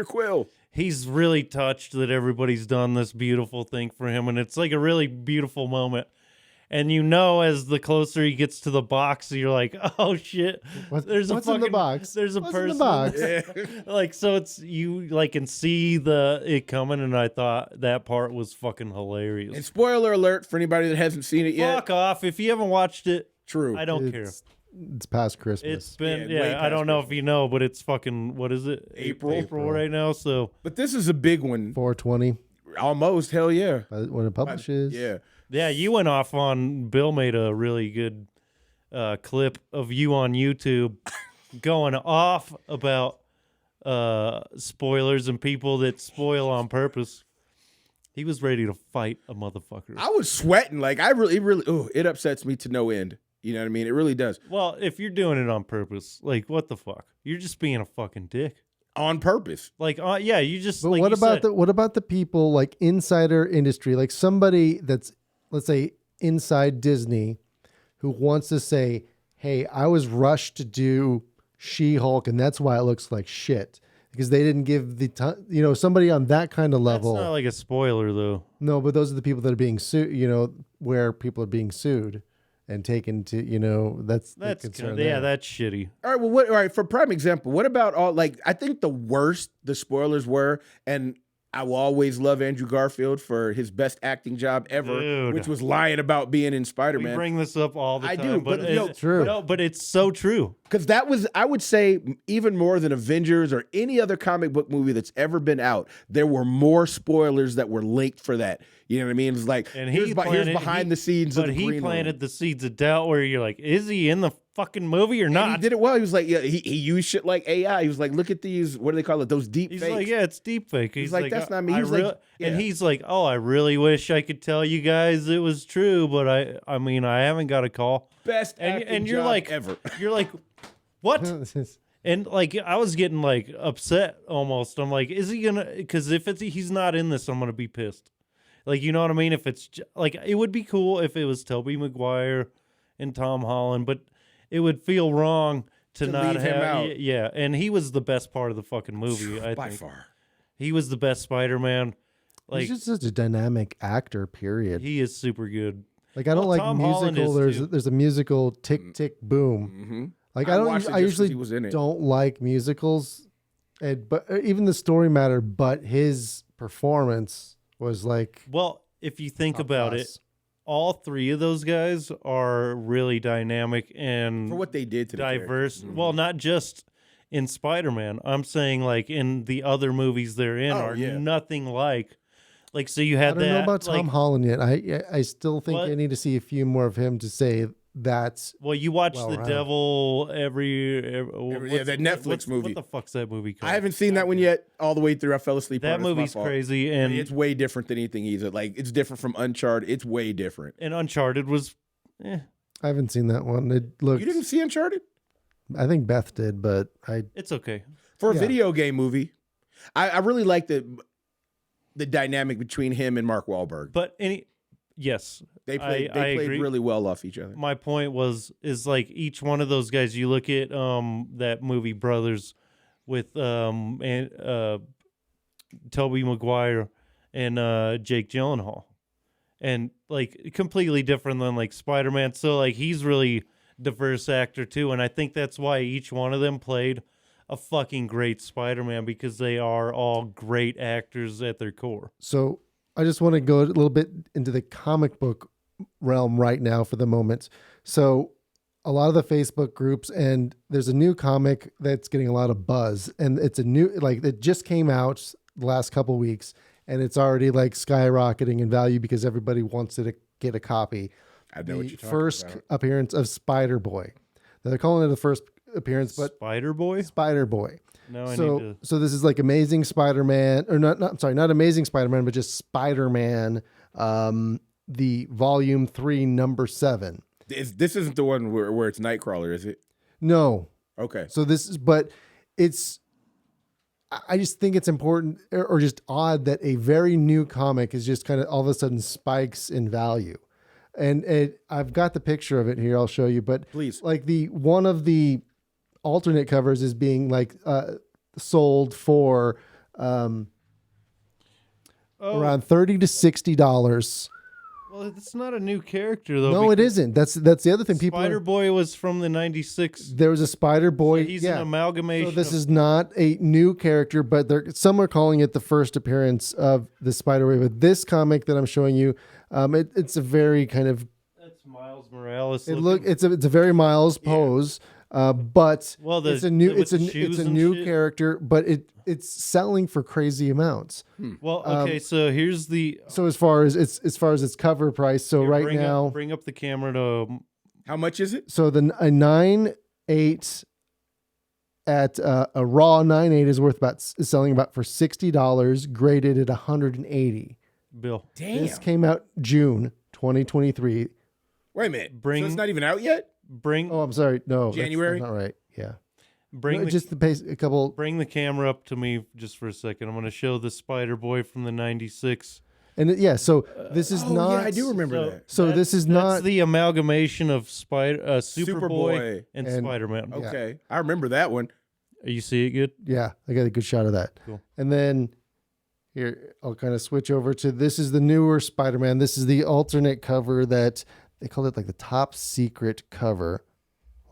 Quill. He's really touched that everybody's done this beautiful thing for him, and it's like a really beautiful moment. And you know, as the closer he gets to the box, you're like, "Oh shit!" What's in the box? There's a What's person. in the box? Like, so it's you like can see it coming, and I thought that part was fucking hilarious. And spoiler alert for anybody that hasn't seen it yet. Fuck off if you haven't watched it. True. I don't care. It's past Christmas. It's been way I don't past know if you know, but it's fucking what is it? April right now. So, but this is a big one. 420 Almost. Hell yeah. when it publishes. Yeah. yeah, you went off on. Bill made a really good clip of you on YouTube going off about spoilers and people that spoil on purpose. He was ready to fight a motherfucker. I was sweating. Like it upsets me to no end. You know what I mean? It really does. Well, if you're doing it on purpose, like what the fuck? You're just being a fucking dick. On purpose. Like, yeah, you just. But like what you about said, what about the people like insider industry, like somebody that's, let's say, inside Disney, who wants to say, "Hey, I was rushed to do She-Hulk, and that's why it looks like shit because they didn't give the time." You know, somebody on that kind of level. That's not like a spoiler though. No, but those are the people that are being sued. You know, where people are being sued and taken to. You know, that's the concern there. That's shitty. All right. Well, all right. For prime example, what about all like? I think the worst the spoilers were, and I will always love Andrew Garfield for his best acting job ever, Dude. which was lying about being in Spider-Man. We bring this up all the I time. do, but no, it's true. No, but it's so true. Because that was, I would say, even more than Avengers or any other comic book movie that's ever been out, there were more spoilers that were linked for that. You know what I mean? It's like, And here's behind the scenes of the he Green planted Room. the seeds of doubt where you're like, is he in the fucking movie or And not? he did it well. He was like, yeah, he used shit like AI. He was like, look at these, what do they call it? Those deep He's fakes. like, yeah, it's deep fake. He's like, that's not me. He was like, and yeah. he's like, oh, I really wish I could tell you guys it was true, but I mean, I haven't got a call. Best And acting you're job like, ever. you're like, what? And like, I was getting like upset almost. I'm like, is he gonna? Because if he's not in this, I'm gonna be pissed. Like, you know what I mean? If it's like, it would be cool if it was Tobey Maguire and Tom Holland, but it would feel wrong to not leave him have out. yeah, and he was the best part of the fucking movie. I by think far. he was the best Spider-Man. Like He's just such a dynamic actor. Period. he is super good. Like I don't Well, like Tom Holland musical. is There's a musical Tick Tick Boom. Mm-hmm. Like I I don't. watched it I just 'cause usually he was in it. don't like musicals, but even the story matter. But his performance was like Well, if you think top about class. it, all three of those guys are really dynamic and For what they did to the diverse. characters. Well, not just in Spider-Man. I'm saying like in the other movies they're in Oh, are yeah. nothing like. Like so you I had don't know that. about Tom like, Holland yet. I still think What? I need to see a few more of him to say that's Well, you watch Well The rounded. Devil every yeah, what's- that Netflix what's- movie. What the fuck's that movie called? I haven't seen that one yet all the way through. I fell asleep. That on it. It's my movie's fault. crazy, But and it's way different than anything either. Like it's different from Uncharted. It's way different. Uncharted was. I haven't seen that one. It looked. You didn't see Uncharted? I think Beth did, but I It's okay. For a Yeah. video game movie, I really like the dynamic between him and Mark Wahlberg. But yes, They played I agree. really well off each other. My point is like each one of those guys. You look at that movie Brothers with Tobey Maguire and Jake Gyllenhaal, and like completely different than like Spider-Man. So like he's really diverse actor too, and I think that's why each one of them played a fucking great Spider-Man, because they are all great actors at their core. So I just want to go a little bit into the comic book realm right now for the moment. So a lot of the Facebook groups, and there's a new comic that's getting a lot of buzz, and it's a new, like it just came out the last couple weeks, and it's already like skyrocketing in value because everybody wants to get a copy. I know what The you're talking first about. appearance of Spider-Boy. Now, they're calling it the first appearance, but Spider-Boy. Spider-Boy. Now I So, need to. so this is like Amazing Spider-Man, or not Amazing Spider-Man, but just Spider-Man, the Volume 3, number 7. This isn't the one where it's Nightcrawler, is it? No. Okay. So this is, but it's, I just think it's important or just odd that a very new comic is just kind of all of a sudden spikes in value. And I've got the picture of it here. I'll show you, but Please. like one of the alternate covers is being like sold for around $30 to $60. Well, it's not a new character though. No, it because isn't. That's the other thing. People, Spider-Boy was from the '96. there was a Spider-Boy. He's yeah. an amalgamation. So this of- is not a new character, but some are calling it the first appearance of the Spider-Boy. But this comic that I'm showing you, it's a very kind of That's Miles Morales. it's a very Miles pose, but Well, it's a new with the it's shoes a and new shit. character, but it's selling for crazy amounts. Well, okay, so here's the So as far as its cover price, so here, right bring now, up, bring up the camera to How much is it? so a 9.8 at a raw 9.8 is selling about for $60, graded at $180. Bill. Damn. This came out June 2023. Wait a minute. Bring- So it's not even out yet? Bring Oh, I'm sorry. No, that's January? not right. Yeah, bring No, the, just the pace. A couple. bring the camera up to me just for a second. I'm going to show the Spider-Boy from the '96. And so this is Oh, not. yeah, I do remember So- that. So this is That's not. the amalgamation of Superboy Superboy and and- Spider-Man. Okay. I remember that one. You see it good? Yeah, I got a good shot of that. Cool. And then here, I'll kind of switch over to this is the newer Spider-Man. This is the alternate cover that they call it like the top secret cover.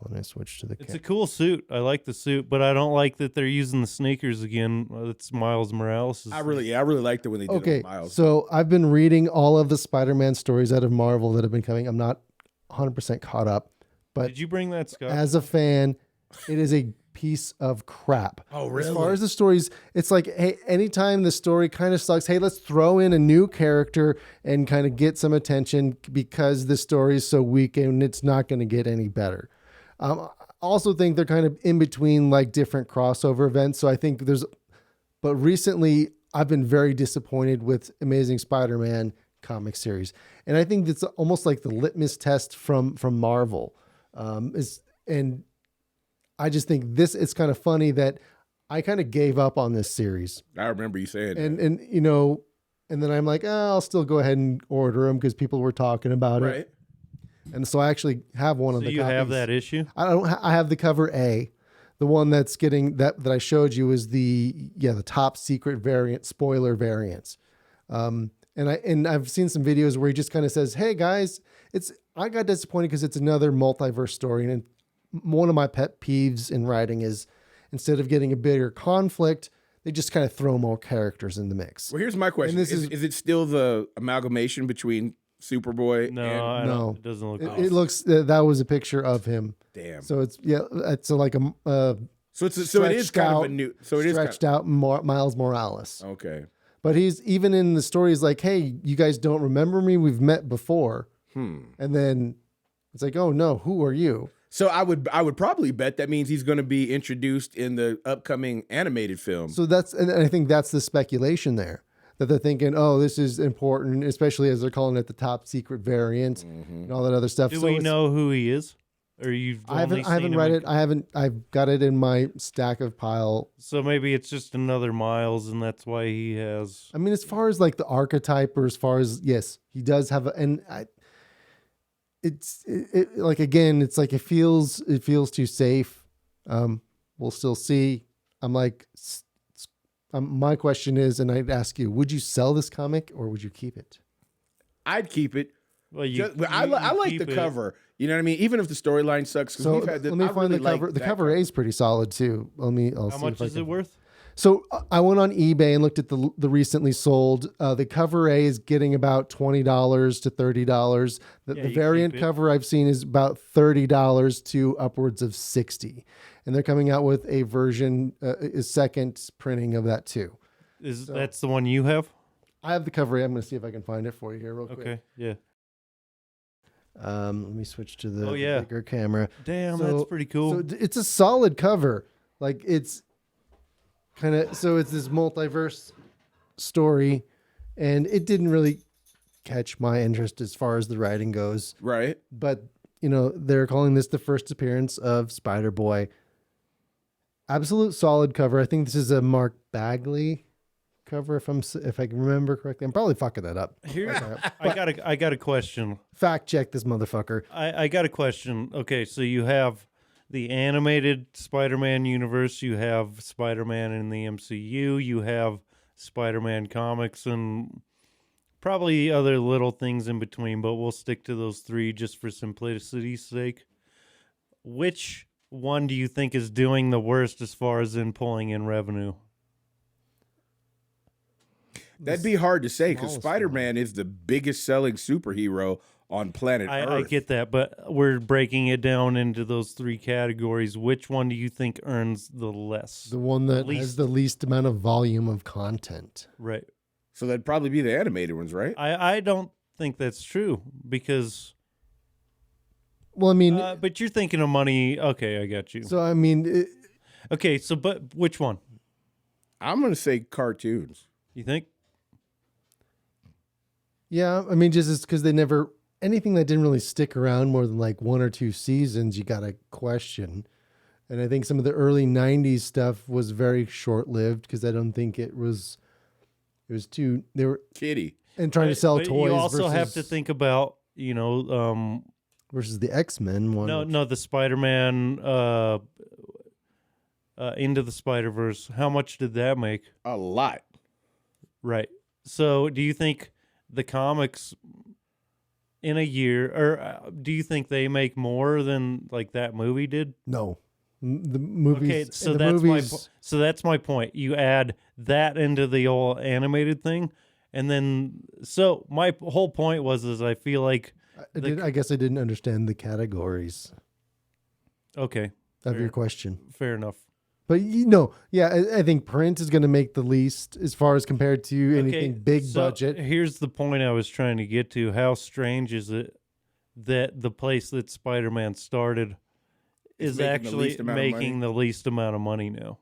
When I switch to the It's a cool suit. I like the suit, but I don't like that they're using the sneakers again. It's Miles Morales. I really liked it when they did it okay, with Miles. so I've been reading all of the Spider-Man stories out of Marvel that have been coming. I'm not 100% caught up, but Did you bring that, Scott? as a fan, it is a piece of crap. Oh, As really? far as the stories, it's like, hey, anytime the story kind of sucks, hey, let's throw in a new character and kind of get some attention because the story is so weak and it's not going to get any better. I also think they're kind of in between like different crossover events. So I think but recently I've been very disappointed with Amazing Spider-Man comic series. And I think it's almost like the litmus test from Marvel. And I just think it's kind of funny that I kind of gave up on this series. I remember you saying that. And and then I'm like, I'll still go ahead and order them because people were talking about Right. it. And so I actually have one of So the you have copies. that issue? I don't. I have the cover A. The one that's getting that I showed you is the top secret variant, spoiler variants. And I've seen some videos where he just kind of says, "Hey guys, I got disappointed because it's another multiverse story." And one of my pet peeves in writing is instead of getting a bigger conflict, they just kind of throw more characters in the mix. Well, here's my question: this is it still the amalgamation between Superboy? No, and, I No. don't. It doesn't look. It looks that was a picture of him. damn. So it's like a So it is stretched kind of out- a new. So it is stretched out Miles Morales. okay. But he's even in the story. He's like, "Hey, you guys don't remember me? We've met before." And then it's like, "Oh no, who are you?" So I would probably bet that means he's going to be introduced in the upcoming animated film. So and I think that's the speculation there, that they're thinking, "Oh, this is important," especially as they're calling it the top secret variant and all that other stuff. Do So we it's- know who he is? Or you've I only haven't seen him read in- it. I've got it in my stack of pile. So maybe it's just another Miles, and that's why he has. I mean, as far as like the archetype, or as far as yes, he does have it's like again, it's like it feels too safe. We'll still see. I'm like, my question is, and I'd ask you, would you sell this comic or would you keep it? I'd keep it. Well, you, But I like keep the it. cover. You know what I mean? Even if the storyline sucks. 'Cause So we've had let me I find really the like cover. The that cover A is pretty solid too. I'll How see much if I is can. it worth? So I went on eBay and looked at the recently sold. The cover A is getting about $20 to $30. Yeah, The you variant keep it. cover I've seen is about $30 to upwards of $60, and they're coming out with a version, a second printing of that too. That's the one you have? I have the cover A. I'm going to see if I can find it for you here real quick. Okay, yeah. Let me switch to the, Oh, yeah. the bigger camera. Damn, So- that's pretty cool. So it's a solid cover. Like it's kind of, so it's this multiverse story, and it didn't really catch my interest as far as the writing goes. Right. But they're calling this the first appearance of Spider-Boy. Absolute solid cover. I think this is a Mark Bagley cover, if I can remember correctly. I'm probably fucking that up. Here, I got a question. Fact check this motherfucker. I got a question. Okay, so you have the animated Spider-Man universe, you have Spider-Man in the MCU, you have Spider-Man comics, and probably other little things in between, but we'll stick to those three just for simplicity's sake. Which one do you think is doing the worst as far as in pulling in revenue? That'd be hard to say because smallest Spider-Man is the biggest selling superhero on planet Earth. I get that, but we're breaking it down into those three categories. Which one do you think earns the less? The one that has Least. the least amount of volume of content. Right. So that'd probably be the animated ones, right? I don't think that's true because, Well, I mean, but you're thinking of money. Okay, I got you. so I mean, Okay, so but which one I'm going to say cartoons. you think? yeah, I mean, just because they never, anything that didn't really stick around more than like one or two seasons, you got to question. And I think some of the early 90s stuff was very short lived because I don't think it was too, they were, Kitty. and trying to sell But toys. You also have to versus- think about versus the X-Men one. no the Spider-Man Into the Spider-Verse. How much did that make? A lot. Right. So do you think the comics in a year, or do you think they make more than like that movie did? No. The movies. Okay, so the that's movies, that's my point. You add that into the old animated thing, and then so my whole point was I feel like I guess I didn't understand the categories okay, of your Fair. question. fair enough. But I think print is going to make the least as far as compared to anything big so budget. Here's the point I was trying to get to. How strange is it that the place that Spider-Man started is making the actually least amount of making the least amount of money now?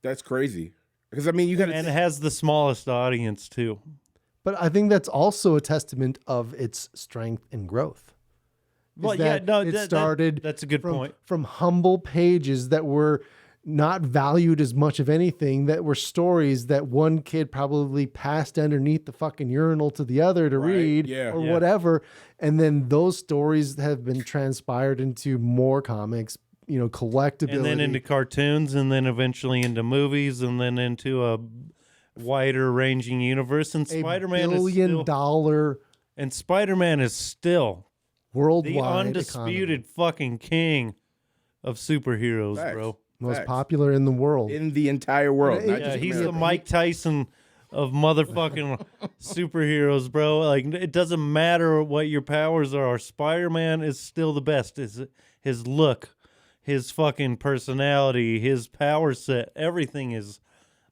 That's crazy. Because, I mean, you got And it to. has the smallest audience too. But I think that's also a testament of its strength and growth. Is Well, yeah, that no, it started that's a good from, point. from humble pages that were not valued as much of anything, that were stories that one kid probably passed underneath the fucking urinal to the other to Right, read yeah. or Yeah. whatever. And then those stories have been transpired into more comics, collectability. And then into cartoons, and then eventually into movies, and then into a wider ranging universe. And a Spider-Man $1 is still, billion and Spider-Man is still worldwide the undisputed fucking king of superheroes, Facts. bro. most Facts. popular in the world. in the entire world. Yeah, not Yeah, just he's the America. Mike Tyson of motherfucking superheroes, bro. Like, it doesn't matter what your powers are. Spider-Man is still the best. His look, his fucking personality, his power set, everything is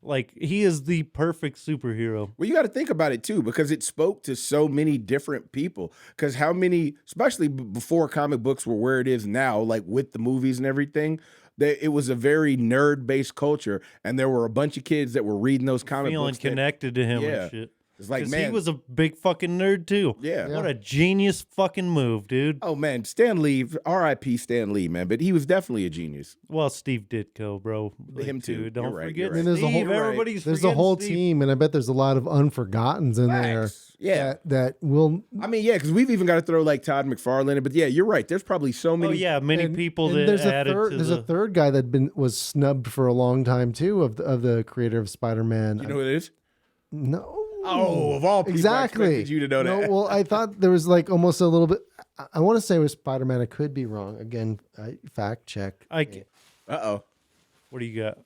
like, he is the perfect superhero. Well, you got to think about it too, because it spoke to so many different people. Because how many, especially before comic books were where it is now, like with the movies and everything, that it was a very nerd-based culture, and there were a bunch of kids that were reading those comic Feeling books. that- connected to him Yeah. and shit. It's like, 'Cause man, he was a big fucking nerd too. Yeah. What a genius fucking move, dude. oh man, Stan Lee, R.I.P. Stan Lee, man, but he was definitely a genius. Well, Steve Ditko, bro. Like, Him too. dude, don't You're right, forget you're right. I mean, there's a Steve. whole- Everybody's There's a forgetting whole Steve. team, and I bet there's a lot of unforgottens in there. Facts. Yeah. That will. I mean, yeah, because we've even got to throw like Todd McFarlane in, but yeah, you're right. There's probably so Oh many. yeah, many and- people and that there's added a third, to there's the. a third guy that was snubbed for a long time too of the creator of Spider-Man. You know who it is? No. Oh, of all people, I Exactly. expected you to know that. No, well, I thought there was like almost a little bit. I want to say it was Spider-Man. I could be wrong. Again, fact check. Uh-oh. What do you got?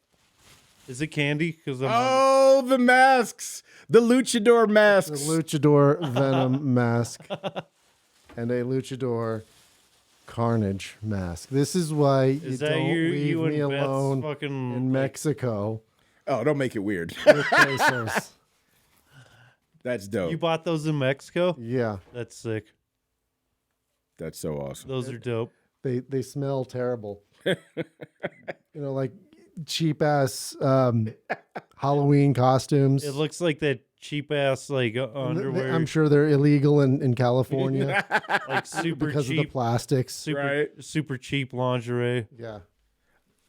Is it candy? Because I'm Oh, the masks. The luchador The masks. Luchador Venom mask and a Luchador Carnage mask. This is why you Is that don't leave you me and Beth's alone fucking in like, Mexico Oh, don't make it weird. with pesos. That's dope. You bought those in Mexico? Yeah, That's sick. That's so awesome. Those are dope. they smell terrible. Like cheap ass Halloween costumes. It looks like that cheap ass like underwear, I'm sure they're illegal in California like super because of the cheap, plastics. super cheap lingerie. Yeah.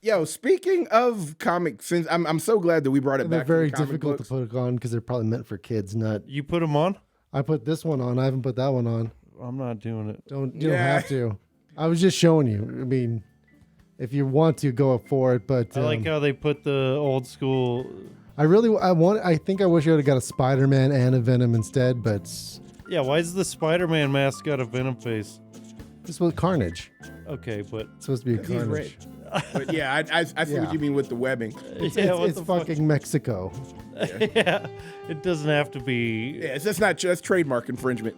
Yo, speaking of comics, since I'm so glad that we brought it And they're back. very to the comic difficult books. to put on because they're probably meant for kids. Not. You put them on? I put this one on. I haven't put that one on. I'm not doing it. You don't Yeah. have to. I was just showing you. I mean, if you want to, go up for it. But I like how they put the old school. I think I wish I would have got a Spider-Man and a Venom instead. But Yeah, why is the Spider-Man mask got a Venom face? this was Carnage. Okay, but It's supposed to be He's Carnage. But yeah, I see Yeah. what you mean with the webbing. yeah, what It's the fuck? fucking Mexico. Yeah, it doesn't have to be. Yeah, that's trademark infringement.